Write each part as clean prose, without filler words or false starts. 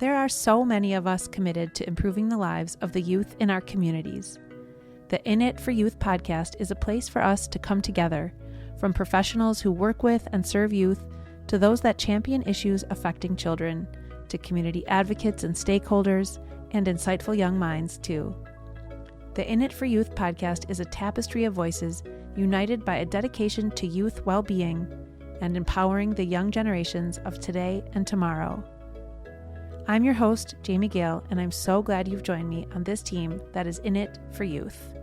There are so many of us committed to improving the lives of the youth in our communities. The In It for Youth podcast is a place for us to come together, from professionals who work with and serve youth to those that champion issues affecting children, to community advocates and stakeholders, and insightful young minds too. The In It for Youth podcast is a tapestry of voices united by a dedication to youth well-being and empowering the young generations of today and tomorrow. I'm your host, Jamie Gale, and I'm so glad you've joined me on this team that is in it for youth.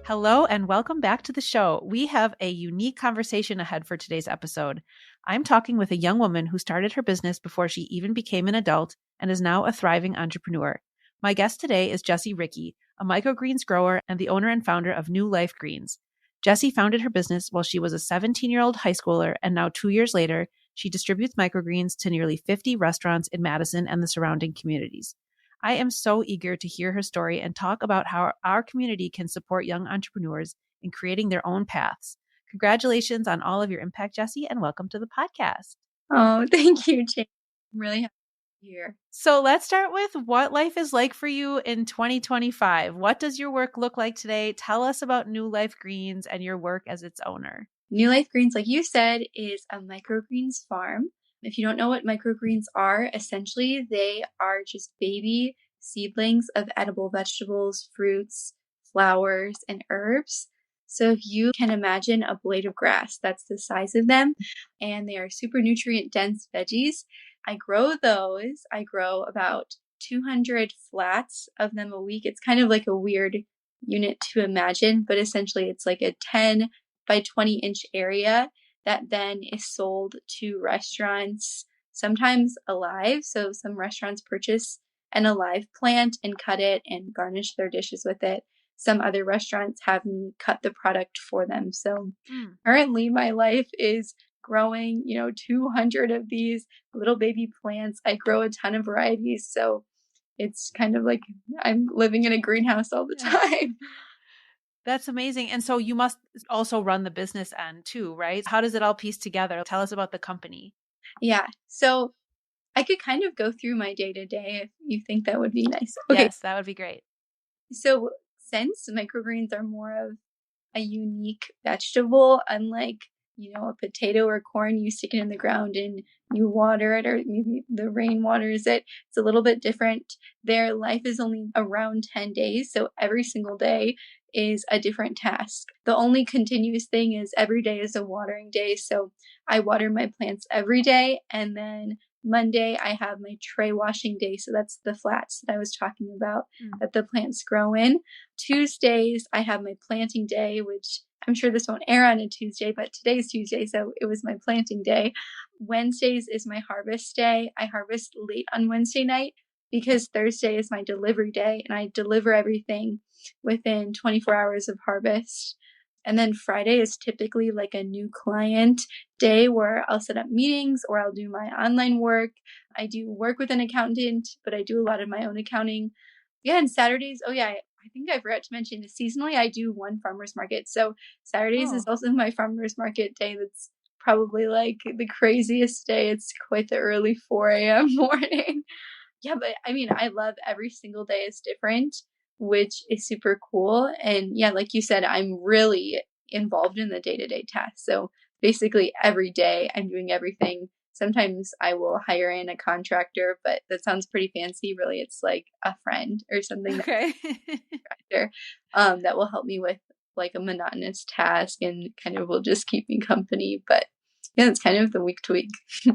Hello and welcome back to the show. We have a unique conversation ahead for today's episode. I'm talking with a young woman who started her business before she even became an adult and is now a thriving entrepreneur. My guest today is Jessi Ricci, a microgreens grower and the owner and founder of New Life Greens. Jessi founded her business while she was a 17-year-old high schooler, and now 2 years later, she distributes microgreens to nearly 50 restaurants in Madison and the surrounding communities. I am so eager to hear her story and talk about how our community can support young entrepreneurs in creating their own paths. Congratulations on all of your impact, Jessi, and welcome to the podcast. Oh, thank you, Jane. I'm really happy to be here. So let's start with what life is like for you in 2025. What does your work look like today? Tell us about New Life Greens and your work as its owner. New Life Greens, like you said, is a microgreens farm. If you don't know what microgreens are, essentially they are just baby seedlings of edible vegetables, fruits, flowers, and herbs. So if you can imagine a blade of grass, that's the size of them, and they are super nutrient dense veggies. I grow those. I grow about 200 flats of them a week. It's kind of like a weird unit to imagine, but essentially it's like a 10 by 20-inch area that then is sold to restaurants, sometimes alive. So some restaurants purchase an alive plant and cut it and garnish their dishes with it. Some other restaurants have me cut the product for them. So currently my life is growing, 200 of these little baby plants. I grow a ton of varieties. So it's kind of like I'm living in a greenhouse all the time. That's amazing. And so you must also run the business end too, right? How does it all piece together? Tell us about the company. Yeah. So I could kind of go through my day to day if you think that would be nice. Okay. Yes, that would be great. So since microgreens are more of a unique vegetable, unlike, a potato or corn, you stick it in the ground and you water it, or maybe the rain waters it. It's a little bit different. Their life is only around 10 days. So every single day is a different task. The only continuous thing is every day is a watering day. So I water my plants every day. And then Monday, I have my tray washing day. So that's the flats that I was talking about that the plants grow in. Tuesdays, I have my planting day, which I'm sure this won't air on a Tuesday, but today's Tuesday, so it was my planting day. Wednesdays is my harvest day. I harvest late on Wednesday night because Thursday is my delivery day, and I deliver everything within 24 hours of harvest. And then Friday is typically like a new client day where I'll set up meetings or I'll do my online work. I do work with an accountant, but I do a lot of my own accounting. Yeah, and Saturdays, I think I forgot to mention, seasonally I do one farmer's market. So Saturdays is also my farmer's market day. That's probably like the craziest day. It's quite the early 4 a.m. morning. Yeah, but I mean, I love every single day is different, which is super cool. And yeah, like you said, I'm really involved in the day-to-day tasks. So basically every day I'm doing everything. Sometimes I will hire in a contractor, but that sounds pretty fancy. Really, it's like a friend or something. Okay. That will help me with like a monotonous task and kind of will just keep me company. But yeah, it's kind of the week to week.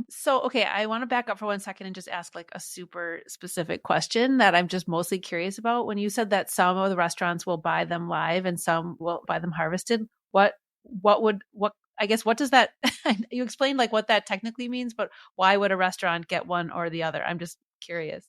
So, okay, I want to back up for 1 second and just ask like a super specific question that I'm just mostly curious about. When you said that some of the restaurants will buy them live and some will buy them harvested, what does that, you explained like what that technically means, but why would a restaurant get one or the other? I'm just curious.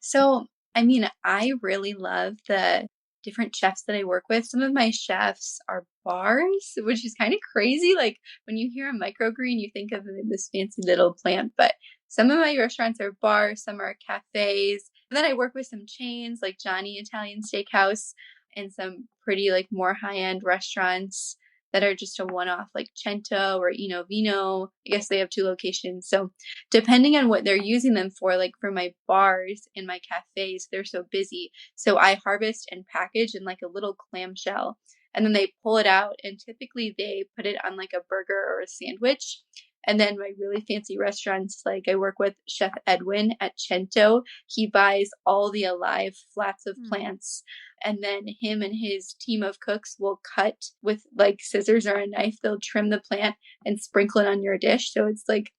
So, I mean, I really love the different chefs that I work with. Some of my chefs are bars, which is kind of crazy. Like when you hear a microgreen, you think of this fancy little plant, but some of my restaurants are bars, some are cafes. And then I work with some chains like Johnny Italian Steakhouse and some pretty like more high-end restaurants that are just a one-off, like Cento or Vino. I guess they have 2 locations. So depending on what they're using them for, like for my bars and my cafes, they're so busy. So I harvest and package in like a little clamshell, and then they pull it out, and typically they put it on like a burger or a sandwich. And then my really fancy restaurants, like I work with Chef Edwin at Cento. He buys all the alive flats of plants, and then him and his team of cooks will cut with like scissors or a knife. They'll trim the plant and sprinkle it on your dish. So it's like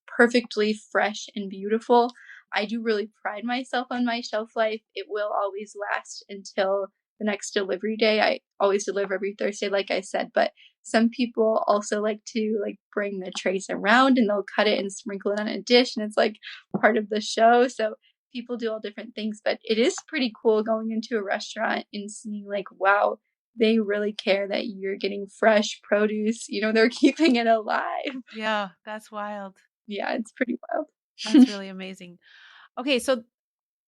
perfectly fresh and beautiful. I do really pride myself on my shelf life. It will always last until the next delivery day. I always deliver every Thursday, like I said, but some people also like to like bring the trays around and they'll cut it and sprinkle it on a dish, and it's like part of the show. So people do all different things, but it is pretty cool going into a restaurant and seeing like, wow, they really care that you're getting fresh produce. They're keeping it alive. Yeah, that's wild. Yeah, it's pretty wild. That's really amazing. Okay, so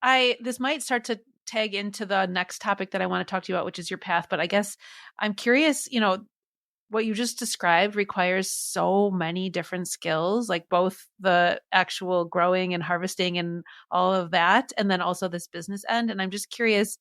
this might start to tag into the next topic that I want to talk to you about, which is your path. But I guess I'm curious, what you just described requires so many different skills, like both the actual growing and harvesting and all of that, and then also this business end. And I'm just curious,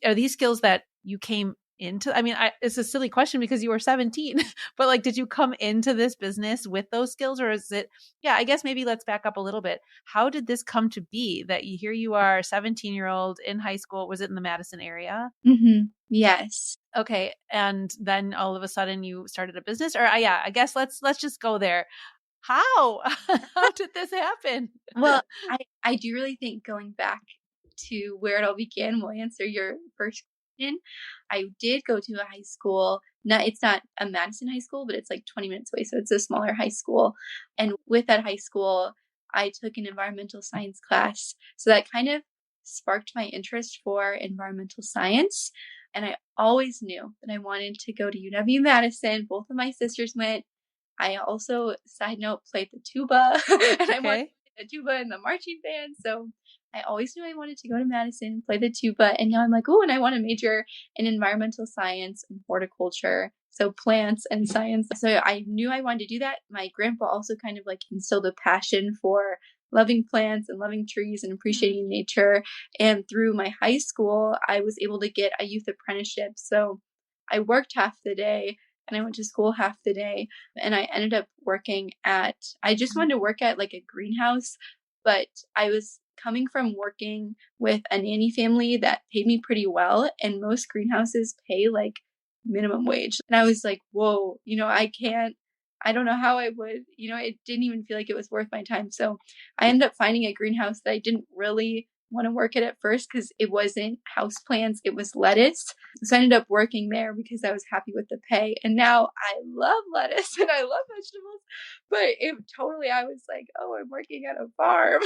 are these skills that you came into? I mean, it's a silly question because you were 17, but like, did you come into this business with those skills, or is it, yeah, I guess maybe let's back up a little bit. How did this come to be that here you are, 17-year-old in high school? Was it in the Madison area? Mm-hmm. Yes. Okay. And then all of a sudden you started a business, or yeah, I guess let's just go there. How? How did this happen? Well, I do really think going back to where it all began will answer your first question. I did go to a high school. It's not a Madison high school, but it's like 20 minutes away. So it's a smaller high school. And with that high school, I took an environmental science class. So that kind of sparked my interest for environmental science. And I always knew that I wanted to go to UW-Madison. Both of my sisters went. I also, side note, played the tuba. And I wanted the tuba and the marching band. So I always knew I wanted to go to Madison, play the tuba. And now I'm like, oh, and I want to major in environmental science and horticulture. So plants and science. So I knew I wanted to do that. My grandpa also kind of like instilled a passion for loving plants and loving trees and appreciating nature. And through my high school, I was able to get a youth apprenticeship. So I worked half the day and I went to school half the day, and I ended up I just wanted to work at like a greenhouse, but I was coming from working with a nanny family that paid me pretty well, and most greenhouses pay like minimum wage. And I was like, whoa, I don't know how I would, it didn't even feel like it was worth my time. So I ended up finding a greenhouse that I didn't really want to work at first because it wasn't house plants, it was lettuce. So I ended up working there because I was happy with the pay. And now I love lettuce and I love vegetables, but I was like, oh, I'm working at a farm.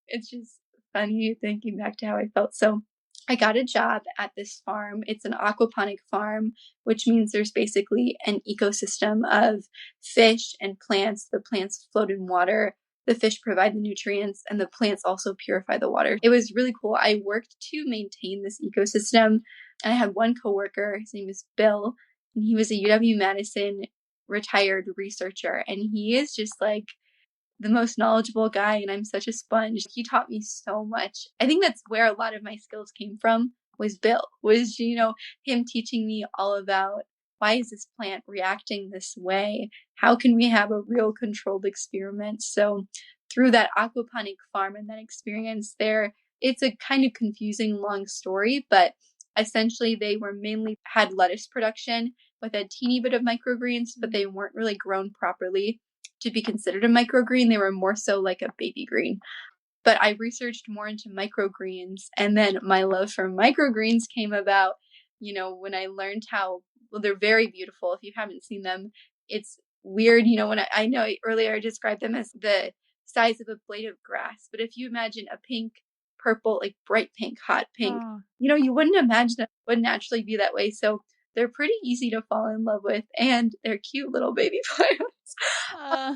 It's just funny thinking back to how I felt. So I got a job at this farm. It's an aquaponic farm, which means there's basically an ecosystem of fish and plants. The plants float in water. The fish provide the nutrients, and the plants also purify the water. It was really cool. I worked to maintain this ecosystem, and I had one coworker. His name is Bill, and he was a UW-Madison retired researcher, and he is just like the most knowledgeable guy, and I'm such a sponge. He taught me so much. I think that's where a lot of my skills came from, was Bill, him teaching me all about why is this plant reacting this way? How can we have a real controlled experiment? So through that aquaponic farm and that experience there, it's a kind of confusing long story, but essentially they were mainly had lettuce production with a teeny bit of microgreens, but they weren't really grown properly to be considered a microgreen. They were more so like a baby green. But I researched more into microgreens, and then my love for microgreens came about, when I learned they're very beautiful. If you haven't seen them, it's weird. When I know earlier I described them as the size of a blade of grass, but if you imagine a pink, purple, like bright pink, hot pink, you wouldn't imagine it would naturally be that way. So they're pretty easy to fall in love with, and they're cute little baby plants.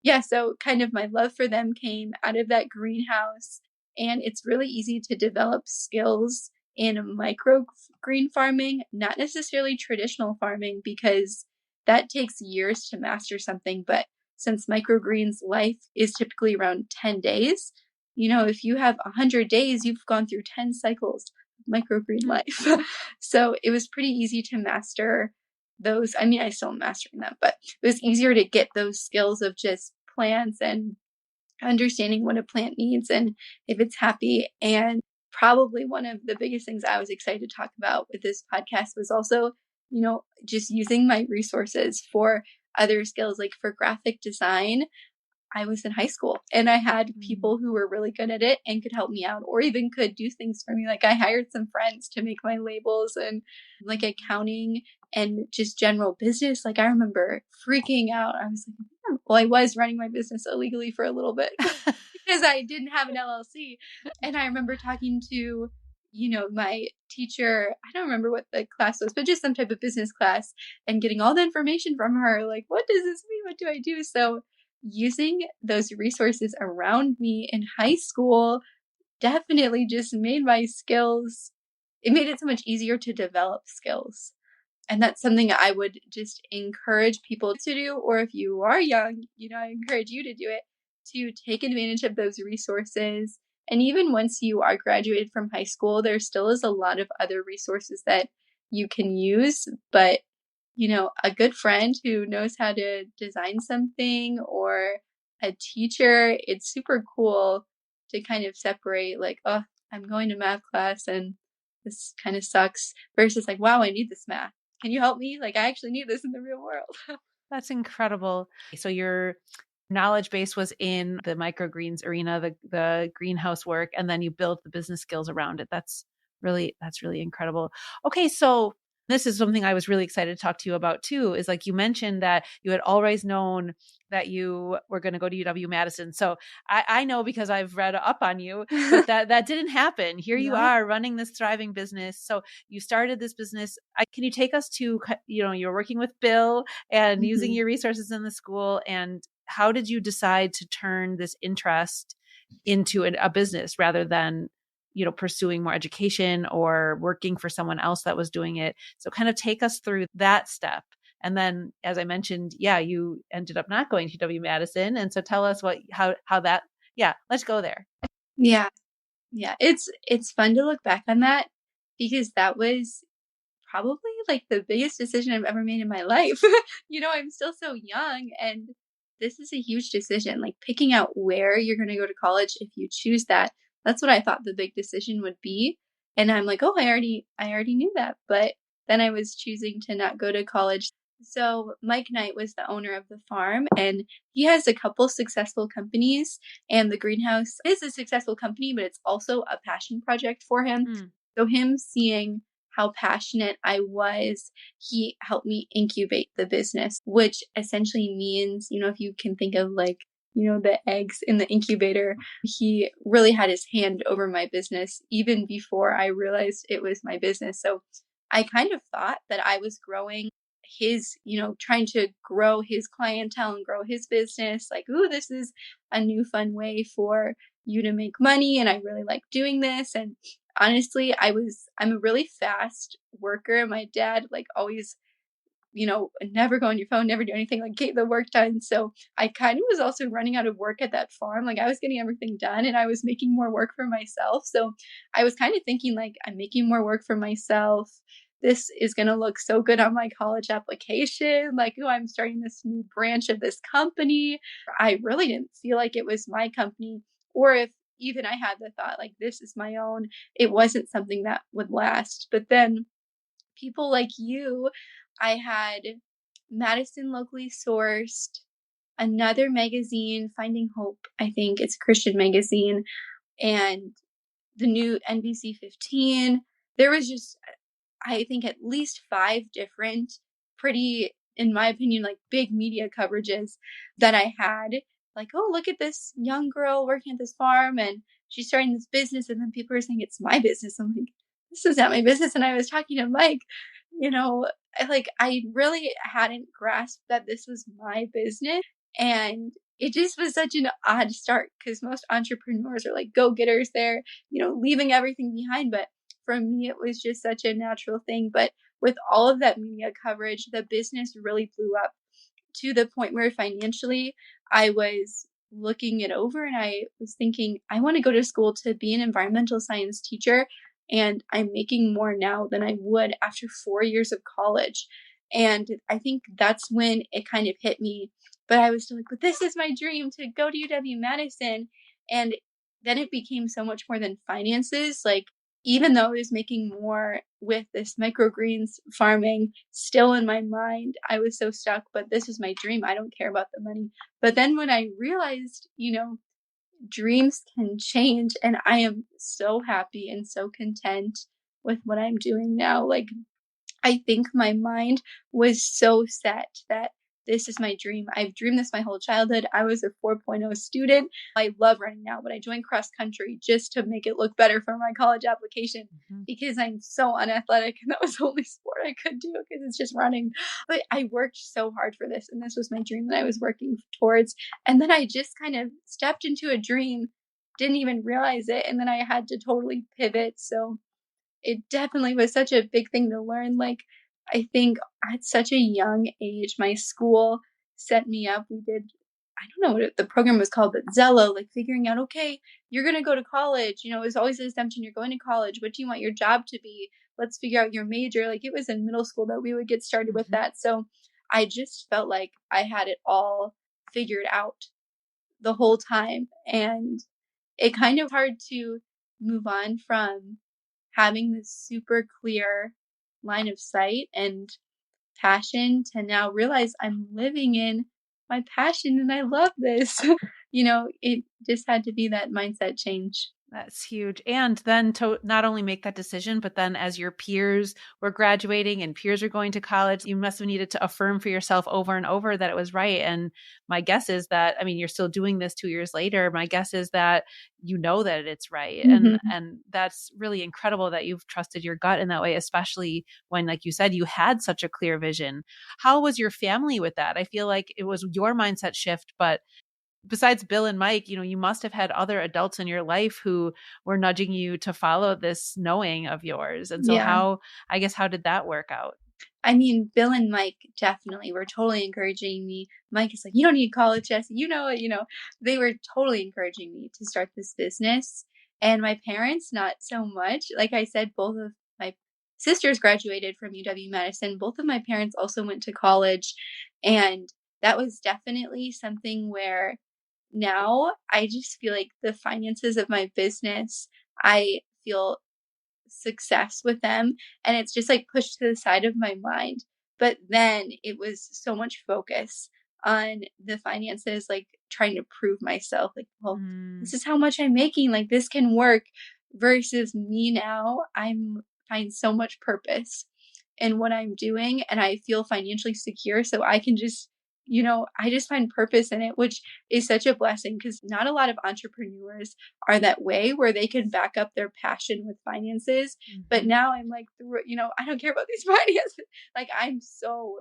Yeah, so kind of my love for them came out of that greenhouse, and it's really easy to develop skills in microgreen farming, not necessarily traditional farming, because that takes years to master something. But since microgreens life is typically around 10 days, if you have 100 days, you've gone through 10 cycles of microgreen life. So it was pretty easy to master those. I mean, I still am mastering them, but it was easier to get those skills of just plants and understanding what a plant needs and if it's happy. And probably one of the biggest things I was excited to talk about with this podcast was also, just using my resources for other skills, like for graphic design. I was in high school and I had people who were really good at it and could help me out, or even could do things for me. Like I hired some friends to make my labels, and like accounting and just general business. Like I remember freaking out. I was like, well, I was running my business illegally for a little bit because I didn't have an LLC. And I remember talking to, my teacher, I don't remember what the class was, but just some type of business class, and getting all the information from her. Like, what does this mean? What do I do? So using those resources around me in high school definitely just made my skills, it made it so much easier to develop skills. And that's something I would just encourage people to do. Or if you are young, I encourage you to do it, to take advantage of those resources. And even once you are graduated from high school, there still is a lot of other resources that you can use. But a good friend who knows how to design something, or a teacher, it's super cool to kind of separate, like, oh, I'm going to math class and this kind of sucks, versus like, wow, I need this math. Can you help me? Like, I actually need this in the real world. That's incredible. So your knowledge base was in the microgreens arena, the greenhouse work, and then you built the business skills around it. That's really incredible. Okay, so this is something I was really excited to talk to you about too, is like you mentioned that you had always known that you were going to go to UW-Madison. So I know because I've read up on you, but that didn't happen. Here you are running this thriving business. So you started this business. Can you take us to, you're working with Bill and using your resources in the school, and how did you decide to turn this interest into a business rather than pursuing more education or working for someone else that was doing it? So kind of take us through that step. And then, as I mentioned, you ended up not going to UW-Madison. And so tell us how that, let's go there. Yeah. It's fun to look back on that, because that was probably like the biggest decision I've ever made in my life. I'm still so young, and this is a huge decision, like picking out where you're going to go to college if you choose that. That's what I thought the big decision would be. And I'm like, oh, I already knew that. But then I was choosing to not go to college. So Mike Knight was the owner of the farm, and he has a couple successful companies, and the greenhouse is a successful company, but it's also a passion project for him. So him seeing how passionate I was, he helped me incubate the business, which essentially means, if you can think of like, the eggs in the incubator, he really had his hand over my business even before I realized it was my business. So I kind of thought that I was growing his, trying to grow his clientele and grow his business. Like, ooh, this is a new fun way for you to make money, and I really like doing this. And honestly, I'm a really fast worker. My dad always, never go on your phone, never do anything, get the work done. So I kind of was also running out of work at that farm. I was getting everything done and I was making more work for myself. So I was kind of thinking I'm making more work for myself. This is going to look so good on my college application. Oh, I'm starting this new branch of this company. I really didn't feel like it was my company, or if even I had the thought this is my own, it wasn't something that would last. But then people like you, I had Madison Locally Sourced, another magazine, Finding Hope, I think it's a Christian magazine, and the new NBC 15. There was just, I think, at least 5 different pretty, in my opinion, big media coverages that I had. Oh, look at this young girl working at this farm and she's starting this business. And then people are saying it's my business. I'm like, this is not my business. And I was talking to Mike, I really hadn't grasped that this was my business. And it just was such an odd start, because most entrepreneurs are go-getters there, leaving everything behind. But for me, it was just such a natural thing. But with all of that media coverage, the business really blew up to the point where financially I was looking it over and I was thinking, I want to go to school to be an environmental science teacher. And I'm making more now than I would after 4 years of college. And I think that's when it kind of hit me. But I was still like, but this is my dream to go to UW-Madison. And then it became so much more than finances. Like, even though I was making more with this microgreens farming still in my mind, I was so stuck, but this is my dream. I don't care about the money. But then when I realized, dreams can change, and I am so happy and so content with what I'm doing now. Like, I think my mind was so set that this is my dream. I've dreamed this my whole childhood. I was a 4.0 student. I love running now, but I joined cross country just to make it look better for my college application because I'm so unathletic and that was the only sport I could do because it's just running. But I worked so hard for this and this was my dream that I was working towards. And then I just kind of stepped into a dream, didn't even realize it. And then I had to totally pivot. So it definitely was such a big thing to learn. Like, I think at such a young age, my school set me up. We did, I don't know what the program was called, but Zello, like figuring out, okay, you're going to go to college. It was always this assumption you're going to college. What do you want your job to be? Let's figure out your major. Like, it was in middle school that we would get started with that. So I just felt like I had it all figured out the whole time. And it kind of hard to move on from having this super clear line of sight and passion to now realize I'm living in my passion and I love this. It just had to be that mindset change. That's huge. And then to not only make that decision, but then as your peers were graduating and peers were going to college, you must have needed to affirm for yourself over and over that it was right. And my guess is that, you're still doing this 2 years later. My guess is that you know that it's right. And that's really incredible that you've trusted your gut in that way, especially when, like you said, you had such a clear vision. How was your family with that? I feel like it was your mindset shift, but besides Bill and Mike, you must have had other adults in your life who were nudging you to follow this knowing of yours. And so how did that work out? I mean, Bill and Mike definitely were totally encouraging me. Mike is like, you don't need college, Jessi. They were totally encouraging me to start this business. And my parents, not so much. Like I said, both of my sisters graduated from UW-Madison. Both of my parents also went to college. And that was definitely something where now I just feel like the finances of my business, I feel success with them, and it's just like pushed to the side of my mind. But then it was so much focus on the finances, like trying to prove myself, like, well, this is how much I'm making, like this can work, versus me now, I'm find so much purpose in what I'm doing and I feel financially secure, so I can just I just find purpose in it, which is such a blessing because not a lot of entrepreneurs are that way where they can back up their passion with finances. But now I'm like, I don't care about these finances. Like, I'm so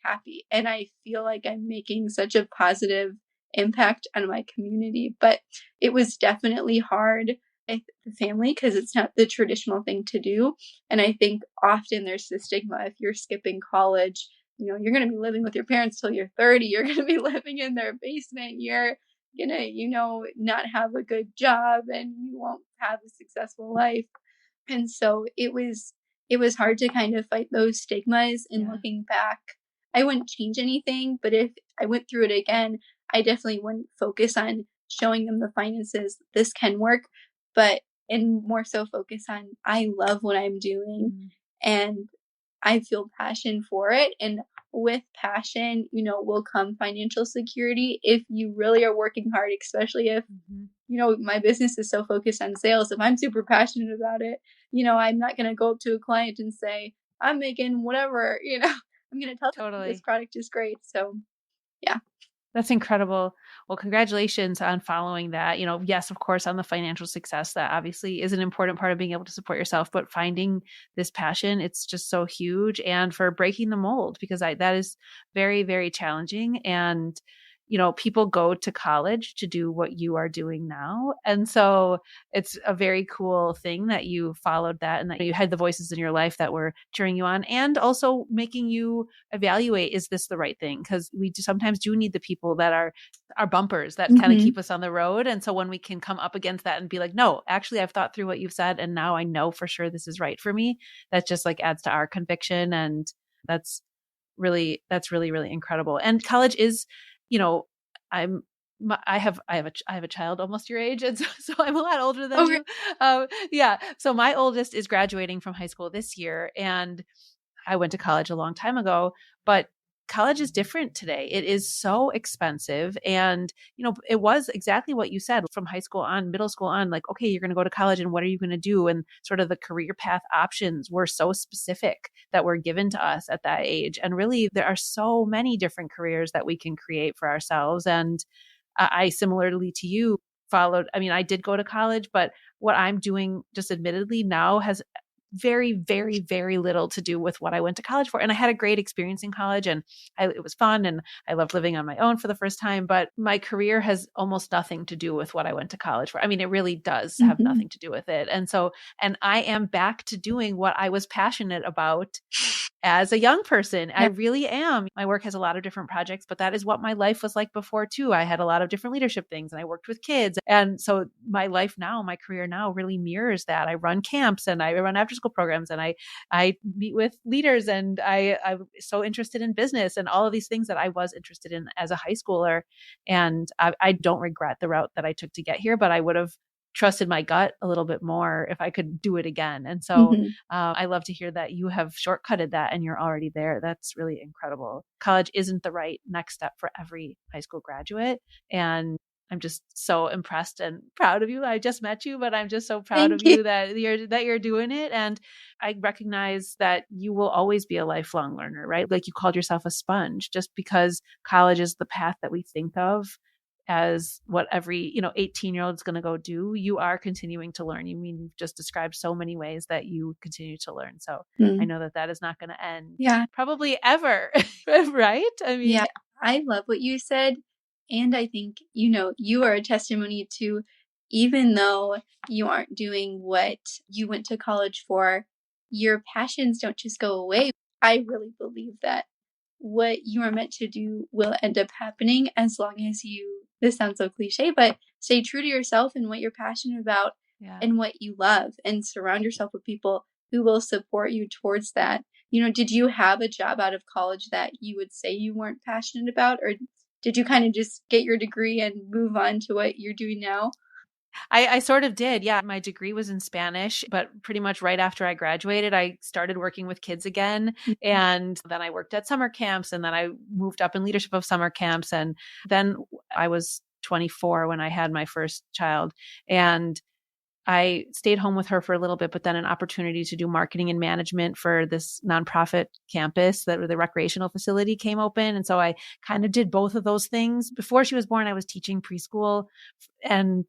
happy and I feel like I'm making such a positive impact on my community. But it was definitely hard with the family because it's not the traditional thing to do. And I think often there's the stigma if you're skipping college, you're going to be living with your parents till you're 30. You're going to be living in their basement. You're going to, not have a good job and you won't have a successful life. And so it was hard to kind of fight those stigmas. And looking back, I wouldn't change anything. But if I went through it again, I definitely wouldn't focus on showing them the finances. This can work, and more so focus on I love what I'm doing and I feel passion for it. And with passion, will come financial security if you really are working hard, especially if, my business is so focused on sales. If I'm super passionate about it, I'm not going to go up to a client and say, I'm making whatever, I'm going to tell them this product is great. So, yeah. That's incredible. Well, congratulations on following that. Yes, of course, on the financial success, that obviously is an important part of being able to support yourself, but finding this passion, it's just so huge. And for breaking the mold, because that is very, very challenging. And, people go to college to do what you are doing now. And so it's a very cool thing that you followed that and that you had the voices in your life that were cheering you on and also making you evaluate, is this the right thing? Because we sometimes do need the people that are our bumpers that kind of keep us on the road. And so when we can come up against that and be like, no, actually, I've thought through what you've said, and now I know for sure this is right for me, that just like adds to our conviction. And that's really, really incredible. And college is, I have a child almost your age, and so I'm a lot older than you. Yeah. So my oldest is graduating from high school this year, and I went to college a long time ago, but college is different today. It is so expensive. And, it was exactly what you said from high school on, middle school on, like, okay, you're going to go to college and what are you going to do? And sort of the career path options were so specific that were given to us at that age. And really, there are so many different careers that we can create for ourselves. And I similarly to you I did go to college, but what I'm doing just admittedly now has very, very, very little to do with what I went to college for. And I had a great experience in college and it was fun and I loved living on my own for the first time, but my career has almost nothing to do with what I went to college for. I mean, it really does have nothing to do with it. And I am back to doing what I was passionate about as a young person. Yeah. I really am. My work has a lot of different projects, but that is what my life was like before too. I had a lot of different leadership things and I worked with kids. And so my life now, my career now really mirrors that. I run camps and I run after school programs and I meet with leaders and I'm so interested in business and all of these things that I was interested in as a high schooler. And I don't regret the route that I took to get here, but I would have trusted my gut a little bit more if I could do it again. And so I love to hear that you have shortcutted that and you're already there. That's really incredible. College isn't the right next step for every high school graduate. And I'm just so impressed and proud of you. I just met you, but I'm just so proud of you that you're doing it. And I recognize that you will always be a lifelong learner, right? Like you called yourself a sponge. Just because college is the path that we think of as what every 18-year-old is going to go do, you are continuing to learn. You've just described so many ways that you continue to learn. So I know that is not going to end probably ever. Right? I mean, yeah, I love what you said. And I think, you are a testimony to, even though you aren't doing what you went to college for, your passions don't just go away. I really believe that what you are meant to do will end up happening as long as you, this sounds so cliche, but stay true to yourself and what you're passionate about and what you love, and surround yourself with people who will support you towards that. Did you have a job out of college that you would say you weren't passionate about, or did you kind of just get your degree and move on to what you're doing now? I sort of did. Yeah. My degree was in Spanish, but pretty much right after I graduated, I started working with kids again. And then I worked at summer camps and then I moved up in leadership of summer camps. And then I was 24 when I had my first child. And I stayed home with her for a little bit, but then an opportunity to do marketing and management for this nonprofit campus, that the recreational facility, came open. And so I kind of did both of those things. Before she was born, I was teaching preschool, and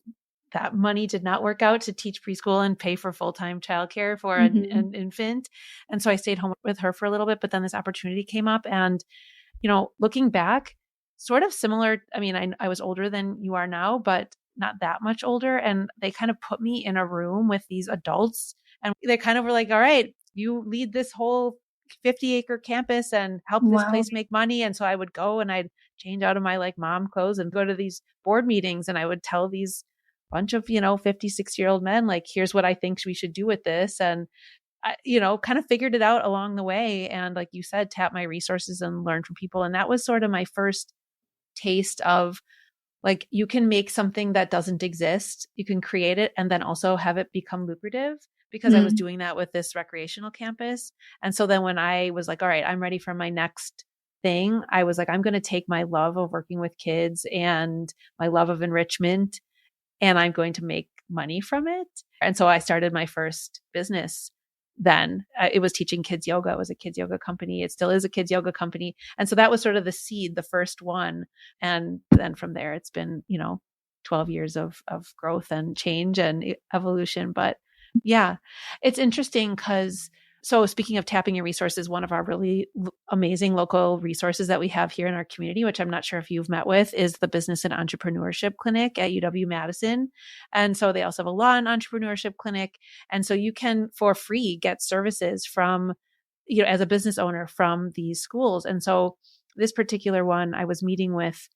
that money did not work out to teach preschool and pay for full-time childcare for an infant. And so I stayed home with her for a little bit, but then this opportunity came up. And, looking back, sort of similar. I mean, I was older than you are now, but not that much older. And they kind of put me in a room with these adults and they kind of were like, all right, you lead this whole 50-acre campus and help this place make money. And so I would go and I'd change out of my like mom clothes and go to these board meetings. And I would tell these bunch of, 50, 60-year-old men, like, here's what I think we should do with this. And I, kind of figured it out along the way. And like you said, tap my resources and learn from people. And that was sort of my first taste of, like, you can make something that doesn't exist. You can create it and then also have it become lucrative, because I was doing that with this recreational campus. And so then when I was like, all right, I'm ready for my next thing, I was like, I'm going to take my love of working with kids and my love of enrichment, and I'm going to make money from it. And so I started my first business then. It was teaching kids yoga. It was a kids yoga company. It still is a kids yoga company. And so that was sort of the seed, the first one. And then from there, it's been, 12 years of growth and change and evolution. But yeah, it's interesting because So speaking of tapping your resources, one of our really amazing local resources that we have here in our community, which I'm not sure if you've met with, is the Business and Entrepreneurship Clinic at UW-Madison. And so they also have a Law and Entrepreneurship Clinic. And so you can, for free, get services from, as a business owner from these schools. And so this particular one, I was meeting with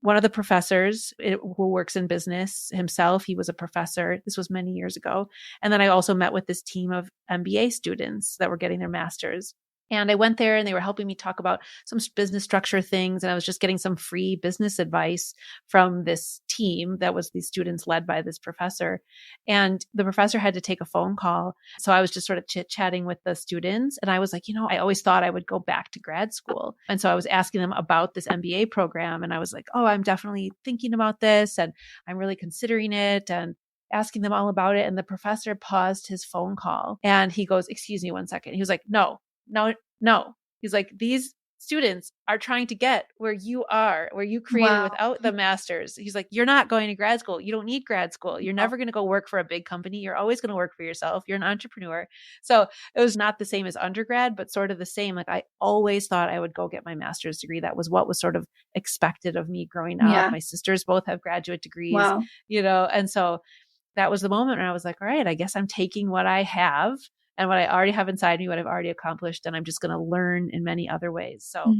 one of the professors who works in business himself. He was a professor. This was many years ago. And then I also met with this team of MBA students that were getting their masters. And I went there and they were helping me talk about some business structure things. And I was just getting some free business advice from this team that was these students led by this professor. And the professor had to take a phone call. So I was just sort of chit-chatting with the students. And I was like, I always thought I would go back to grad school. And so I was asking them about this MBA program. And I was like, oh, I'm definitely thinking about this and I'm really considering it. And asking them all about it. And the professor paused his phone call and he goes, excuse me one second. He was like, no. He's like, these students are trying to get where you are, where you created without the masters. He's like, you're not going to grad school. You don't need grad school. You're never going to go work for a big company. You're always going to work for yourself. You're an entrepreneur. So it was not the same as undergrad, but sort of the same. Like I always thought I would go get my master's degree. That was what was sort of expected of me growing up. Yeah. My sisters both have graduate degrees, Wow. And so that was the moment where I was like, all right, I guess I'm taking what I have and what I already have inside me, what I've already accomplished, and I'm just going to learn in many other ways. So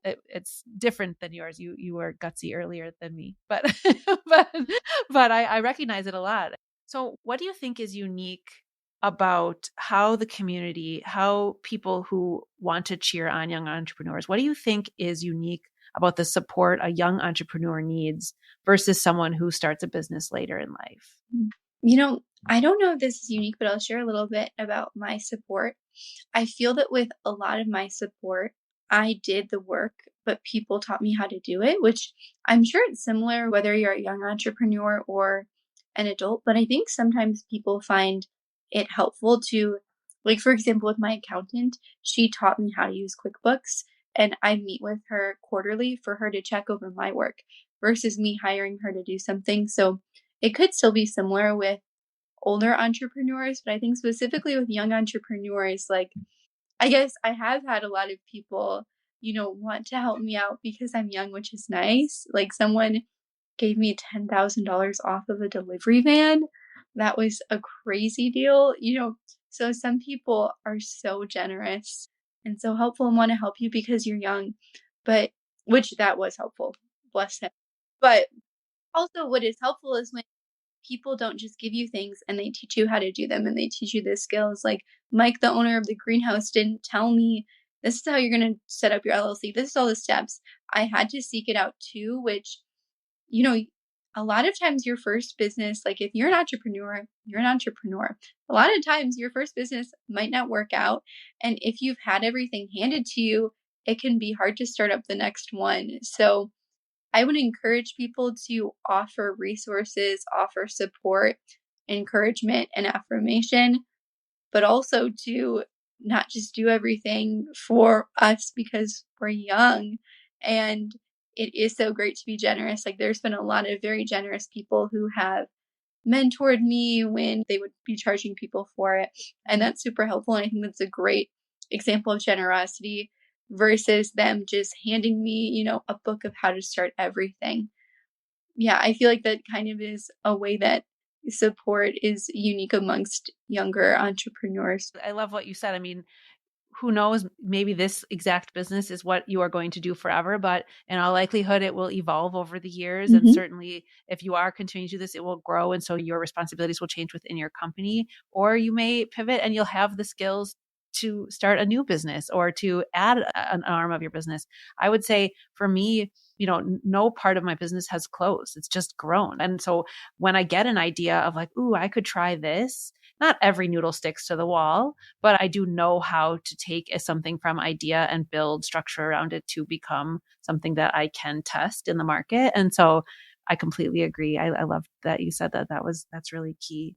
it's different than yours. You were gutsy earlier than me, but but I recognize it a lot. So what do you think is unique about how the community, how people who want to cheer on young entrepreneurs, what do you think is unique about the support a young entrepreneur needs versus someone who starts a business later in life? I don't know if this is unique, but I'll share a little bit about my support. I feel that with a lot of my support, I did the work, but people taught me how to do it, which I'm sure it's similar whether you're a young entrepreneur or an adult. But I think sometimes people find it helpful to, like, for example, with my accountant, she taught me how to use QuickBooks, and I meet with her quarterly for her to check over my work versus me hiring her to do something. So it could still be similar with older entrepreneurs, but I think specifically with young entrepreneurs, like, I guess I have had a lot of people, want to help me out because I'm young, which is nice. Like someone gave me $10,000 off of a delivery van. That was a crazy deal, So some people are so generous and so helpful and want to help you because you're young, but which that was helpful. Bless him. But also what is helpful is when people don't just give you things and they teach you how to do them and they teach you the skills. Like Mike, the owner of the greenhouse, didn't tell me this is how you're going to set up your LLC. This is all the steps. I had to seek it out too, which, a lot of times your first business, like if you're an entrepreneur, you're an entrepreneur. A lot of times your first business might not work out. And if you've had everything handed to you, it can be hard to start up the next one. So I would encourage people to offer resources, offer support, encouragement, and affirmation, but also to not just do everything for us because we're young. And it is so great to be generous. Like there's been a lot of very generous people who have mentored me when they would be charging people for it. And that's super helpful. And I think that's a great example of generosity versus them just handing me, a book of how to start everything. Yeah, I feel like that kind of is a way that support is unique amongst younger entrepreneurs. I love what you said. I mean, who knows, maybe this exact business is what you are going to do forever, but in all likelihood, it will evolve over the years. And certainly if you are continuing to do this, it will grow. And so your responsibilities will change within your company, or you may pivot and you'll have the skills to start a new business or to add an arm of your business. I would say for me, no part of my business has closed. It's just grown. And so when I get an idea of like, ooh, I could try this, not every noodle sticks to the wall, but I do know how to take something from idea and build structure around it to become something that I can test in the market. And so I completely agree. I love that you said that's really key.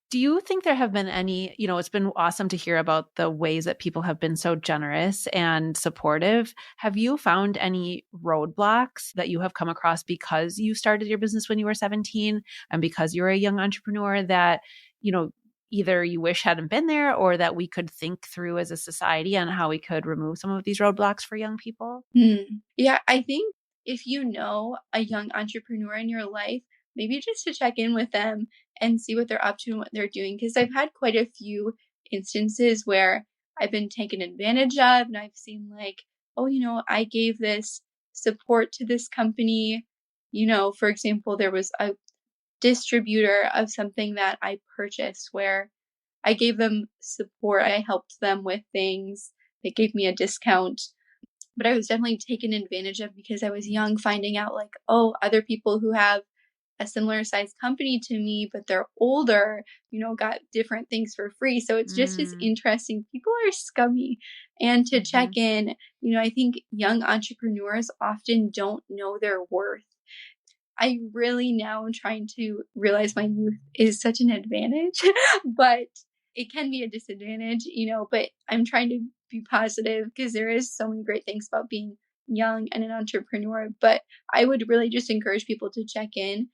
Do you think there have been any, it's been awesome to hear about the ways that people have been so generous and supportive. Have you found any roadblocks that you have come across because you started your business when you were 17 and because you were a young entrepreneur that, either you wish hadn't been there or that we could think through as a society on how we could remove some of these roadblocks for young people? Yeah, I think if you know a young entrepreneur in your life, maybe just to check in with them and see what they're up to and what they're doing. Because I've had quite a few instances where I've been taken advantage of, and I've seen like, oh, I gave this support to this company. For example, there was a distributor of something that I purchased where I gave them support. I helped them with things. They gave me a discount, but I was definitely taken advantage of because I was young, finding out like, oh, other people who have a similar sized company to me, but they're older, got different things for free. So it's just as interesting. People are scummy. And to check in, I think young entrepreneurs often don't know their worth. I really now am trying to realize my youth is such an advantage, but it can be a disadvantage, but I'm trying to be positive because there is so many great things about being young and an entrepreneur. But I would really just encourage people to check in.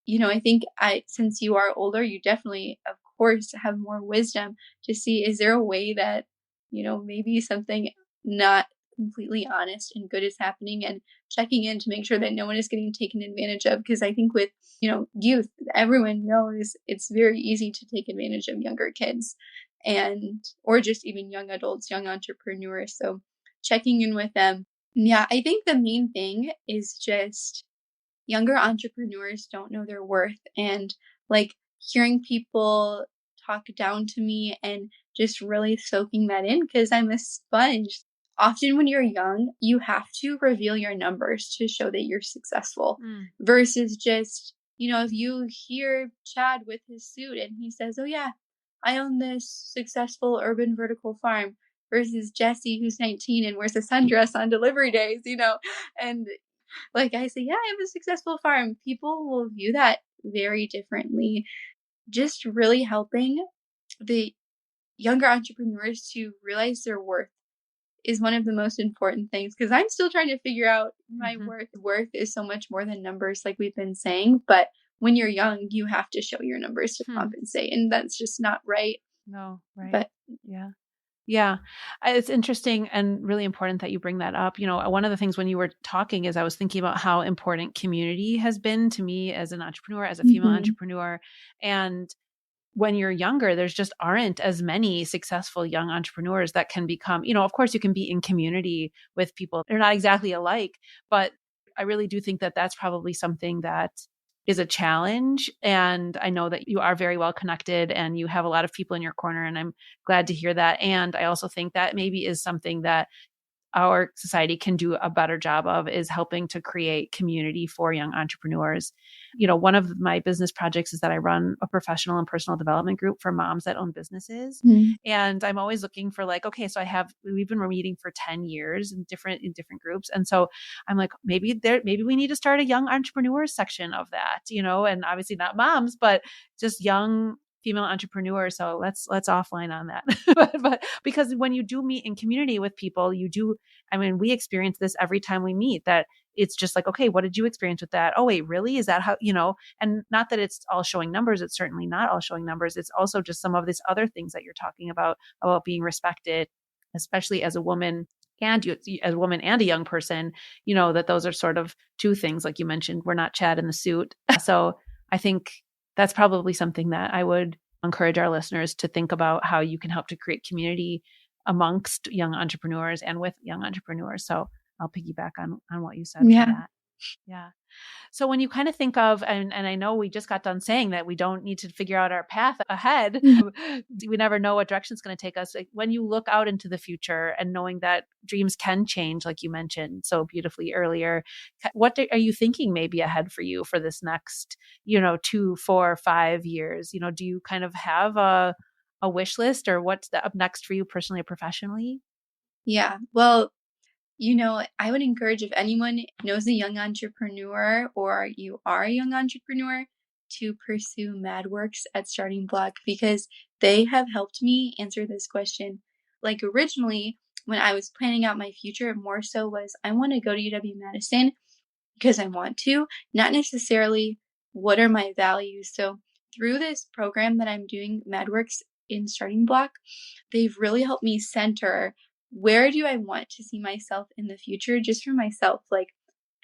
I think since you are older, you definitely, of course, have more wisdom to see, is there a way that, maybe something not completely honest and good is happening, and checking in to make sure that no one is getting taken advantage of. Because I think with, youth, everyone knows it's very easy to take advantage of younger kids or just even young adults, young entrepreneurs. So checking in with them. Yeah, I think the main thing is just younger entrepreneurs don't know their worth, and like hearing people talk down to me and just really soaking that in because I'm a sponge. Often when you're young, you have to reveal your numbers to show that you're successful versus just, if you hear Chad with his suit and he says, oh yeah, I own this successful urban vertical farm versus Jessi who's 19 and wears a sundress on delivery days, and like I say, yeah, I have a successful farm. People will view that very differently. Just really helping the younger entrepreneurs to realize their worth is one of the most important things because I'm still trying to figure out my worth. Worth is so much more than numbers, like we've been saying. But when you're young, you have to show your numbers to compensate, and that's just not right. No, right. But yeah. Yeah, it's interesting and really important that you bring that up. One of the things when you were talking is I was thinking about how important community has been to me as an entrepreneur, as a female entrepreneur. And when you're younger, there's just aren't as many successful young entrepreneurs that can become, of course you can be in community with people. They're not exactly alike, but I really do think that that's probably something that is a challenge. And I know that you are very well connected and you have a lot of people in your corner, and I'm glad to hear that. And I also think that maybe is something that our society can do a better job of, is helping to create community for young entrepreneurs. One of my business projects is that I run a professional and personal development group for moms that own businesses. And I'm always looking for like, okay, so we've been meeting for 10 years in different groups. And so I'm like, maybe we need to start a young entrepreneurs section of that, and obviously not moms, but just young female entrepreneur. So let's offline on that. but because when you do meet in community with people, we experience this every time we meet, that it's just like, okay, what did you experience with that? Oh, wait, really? Is that how, and not that it's all showing numbers. It's certainly not all showing numbers. It's also just some of these other things that you're talking about being respected, especially as a woman. And you, as a woman and a young person, that those are sort of two things. Like you mentioned, we're not Chad in the suit. So I think that's probably something that I would encourage our listeners to think about, how you can help to create community amongst young entrepreneurs and with young entrepreneurs. So I'll piggyback on what you said for that. Yeah. So when you kind of think of, and I know we just got done saying that we don't need to figure out our path ahead. We never know what direction it's going to take us. Like when you look out into the future and knowing that dreams can change, like you mentioned so beautifully earlier, what are you thinking maybe ahead for you for this next, 2, 4, 5 years? Do you kind of have a wish list, or what's up next for you personally or professionally? Yeah, well, I would encourage, if anyone knows a young entrepreneur or you are a young entrepreneur, to pursue MadWorks at Starting Block, because they have helped me answer this question. Like originally, when I was planning out my future, more so was I want to go to UW-Madison because I want to, not necessarily what are my values. So through this program that I'm doing, MadWorks in Starting Block, they've really helped me center where do I want to see myself in the future, just for myself. Like,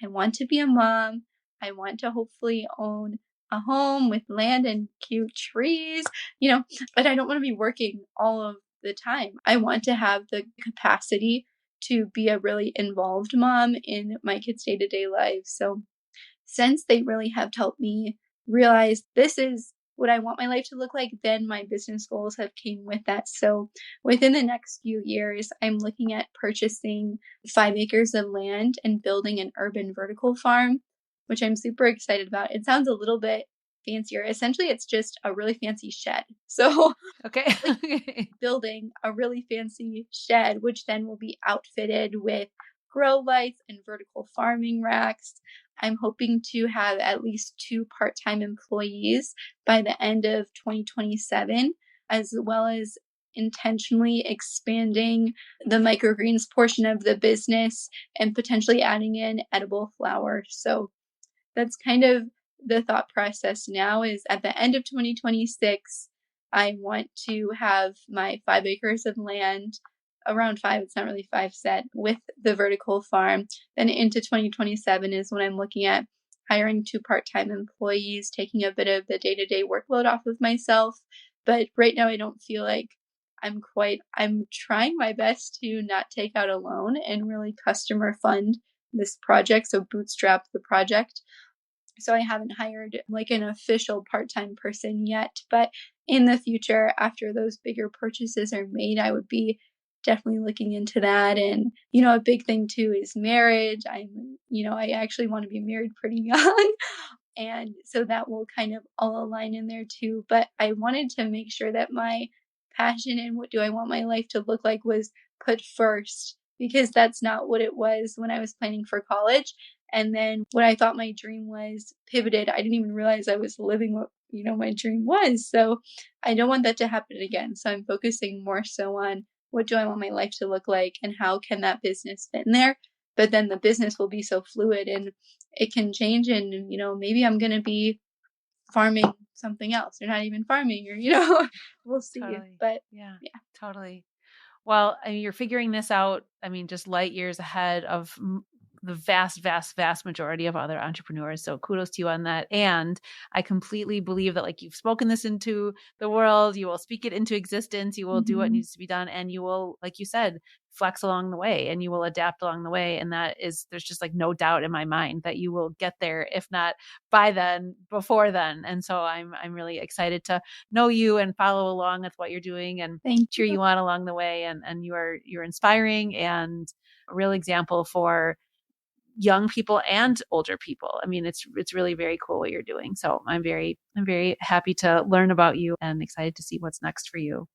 I want to be a mom. I want to hopefully own a home with land and cute trees, but I don't want to be working all of the time. I want to have the capacity to be a really involved mom in my kids' day-to-day lives. So since they really have helped me realize this is what I want my life to look like, then my business goals have came with that. So within the next few years, I'm looking at purchasing 5 acres of land and building an urban vertical farm, which I'm super excited about. It sounds a little bit fancier. Essentially, it's just a really fancy shed. So Okay. building a really fancy shed, which then will be outfitted with grow lights and vertical farming racks. I'm hoping to have at least 2 part-time employees by the end of 2027, as well as intentionally expanding the microgreens portion of the business and potentially adding in edible flower. So that's kind of the thought process now, is at the end of 2026, I want to have my 5 acres of land, around 5, it's not really 5 set, with the vertical farm. Then into 2027 is when I'm looking at hiring 2 part-time employees, taking a bit of the day-to-day workload off of myself. But right now I don't feel like I'm trying my best to not take out a loan and really customer fund this project, so bootstrap the project. So I haven't hired like an official part-time person yet, but in the future, after those bigger purchases are made, I would be definitely looking into that. And, a big thing too is marriage. I actually want to be married pretty young. And so that will kind of all align in there too. But I wanted to make sure that my passion and what do I want my life to look like was put first, because that's not what it was when I was planning for college. And then what I thought my dream was pivoted. I didn't even realize I was living what, my dream was. So I don't want that to happen again. So I'm focusing more so on what do I want my life to look like and how can that business fit in there. But then the business will be so fluid and it can change. And, maybe I'm going to be farming something else or not even farming or, we'll see. Totally. But yeah, totally. Well, I mean, you're figuring this out. I mean, just light years ahead of the vast, vast, vast majority of other entrepreneurs. So kudos to you on that. And I completely believe that, like, you've spoken this into the world, you will speak it into existence, you will do what needs to be done, and you will, like you said, flex along the way and you will adapt along the way. And there's just like no doubt in my mind that you will get there, if not by then, before then. And so I'm really excited to know you and follow along with what you're doing and cheer you on along the way. And you're inspiring and a real example for young people and older people. I mean, it's really very cool what you're doing. So I'm very happy to learn about you and excited to see what's next for you.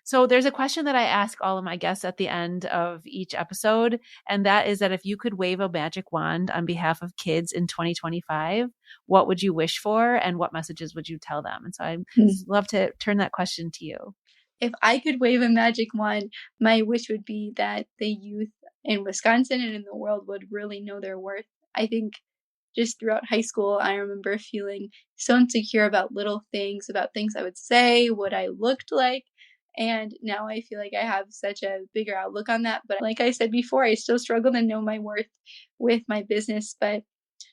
So there's a question that I ask all of my guests at the end of each episode, and that is that if you could wave a magic wand on behalf of kids in 2025, what would you wish for and what messages would you tell them? And so I'd love to turn that question to you. If I could wave a magic wand, my wish would be that the youth in Wisconsin and in the world would really know their worth. I think just throughout high school, I remember feeling so insecure about little things, about things I would say, what I looked like. And now I feel like I have such a bigger outlook on that. But like I said before, I still struggle to know my worth with my business. But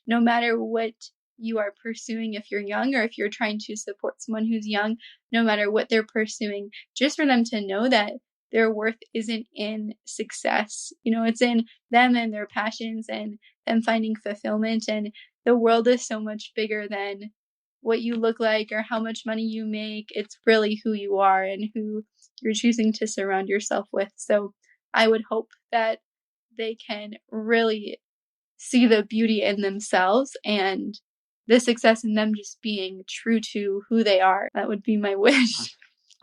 no matter what you are pursuing, if you're young or if you're trying to support someone who's young, no matter what they're pursuing, just for them to know that their worth isn't in success. It's in them and their passions and them finding fulfillment. And the world is so much bigger than what you look like or how much money you make. It's really who you are and who you're choosing to surround yourself with. So I would hope that they can really see the beauty in themselves and the success in them just being true to who they are. That would be my wish.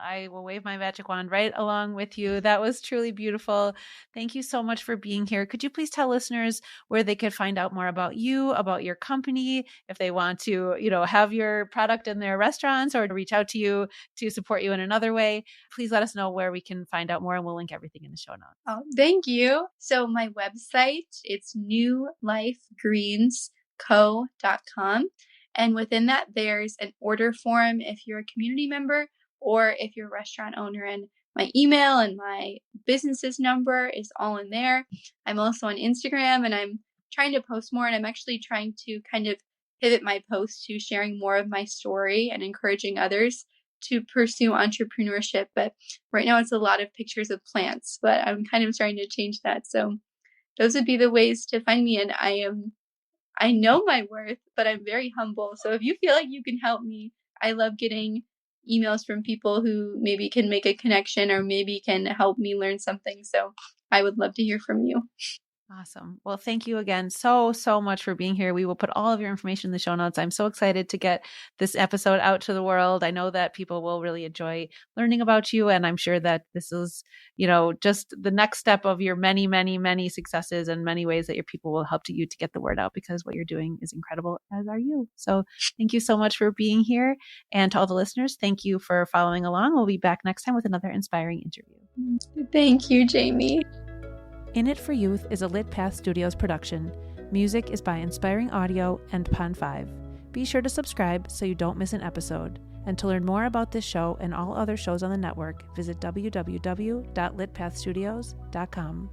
I will wave my magic wand right along with you. That was truly beautiful. Thank you so much for being here. Could you please tell listeners where they could find out more about you, about your company, if they want to, have your product in their restaurants or to reach out to you to support you in another way? Please let us know where we can find out more and we'll link everything in the show notes. Oh, thank you. So my website, it's newlifegreensco.com. And within that, there's an order form if you're a community member or if you're a restaurant owner. And my email and my business's number is all in there. I'm also on Instagram, and I'm trying to post more, and I'm actually trying to kind of pivot my post to sharing more of my story and encouraging others to pursue entrepreneurship. But right now it's a lot of pictures of plants, but I'm kind of starting to change that. So those would be the ways to find me. And I know my worth, but I'm very humble. So if you feel like you can help me, I love getting emails from people who maybe can make a connection or maybe can help me learn something. So I would love to hear from you. Awesome. Well, thank you again so much for being here. We will put all of your information in the show notes. I'm so excited to get this episode out to the world. I know that people will really enjoy learning about you, and I'm sure that this is, just the next step of your many successes and many ways that your people will help you to get the word out, because what you're doing is incredible, as are you. So thank you so much for being here. And to all the listeners, thank you for following along. We'll be back next time with another inspiring interview. Thank you, Jamie. In It for Youth is a Lit Path Studios production. Music is by Inspiring Audio and Pond 5. Be sure to subscribe so you don't miss an episode. And to learn more about this show and all other shows on the network, visit www.litpathstudios.com.